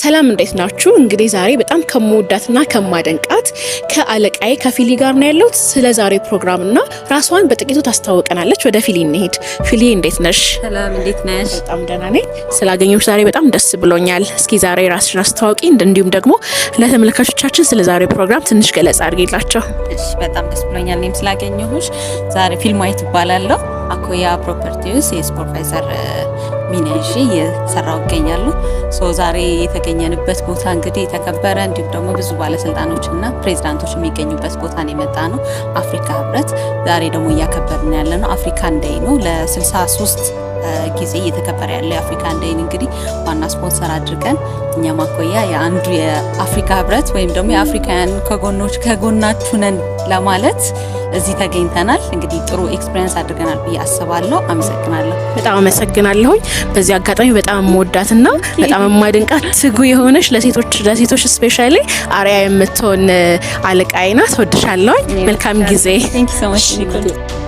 ሰላም እንዴት ናችሁ? እንግዲህ ዛሬ በጣም ከመወዳትና ከማደንቃት ከአለቃዬ ከፊሊ ጋር ነው ያለሁት። ስለ ዛሬ ፕሮግራምና ራስዋን በጥቂቱ ታስተዋውቀናለች። ወደ ፊሊ እንሄድ። ፊሊ እንዴት ነሽ? ሰላም እንዴት ነሽ? በጣም ደህና ነኝ። ስላገኘሁሽ ዛሬ በጣም ደስ ብሎኛል። እስኪ ዛሬ ራስሽን አስተዋውቂ፣ እንዲሁም ደግሞ ለተመልካቾቻችን ስለ ዛሬ ፕሮግራም ትንሽ ገለጻ አድርጊላቸው። እሺ፣ በጣም ደስ ብሎኛል እኔም ስላገኘሁሽ። ዛሬ ፊልማዊት እባላለሁ። አኮያ ፕሮፐርቲስ የሱፐርቫይዘር ሚና ይዤ እየሰራሁ እገኛለሁ። ዛሬ የተገኘንበት ቦታ እንግዲህ የተከበረ እንዲሁም ደግሞ ብዙ ባለስልጣኖችና ፕሬዚዳንቶች የሚገኙበት ቦታ ነው የመጣ ነው። አፍሪካ ህብረት ዛሬ ደግሞ እያከበርን ያለ ነው አፍሪካን ዴይ ነው። ለ63 ጊዜ እየተከበረ ያለው የአፍሪካን ዴይን እንግዲህ ዋና ስፖንሰር አድርገን እኛ አኮያ የአንዱ የአፍሪካ ህብረት ወይም ደግሞ የአፍሪካውያን ከጎናችሁ ነን ለማለት እዚህ ተገኝተናል። እንግዲህ ጥሩ ኤክስፒሪየንስ አድርገናል ብዬ አስባለሁ። አመሰግናለሁ። በጣም አመሰግናለሁ። በዚህ አጋጣሚ በጣም የምወዳትና በጣም የማደንቃት ትጉ የሆነች ለሴቶች ስፔሻሊ አሪያ የምትሆን አለቃዬ ናት። ወድሻለሁ። መልካም ጊዜ። ቴንክ ዩ ሶ ማች።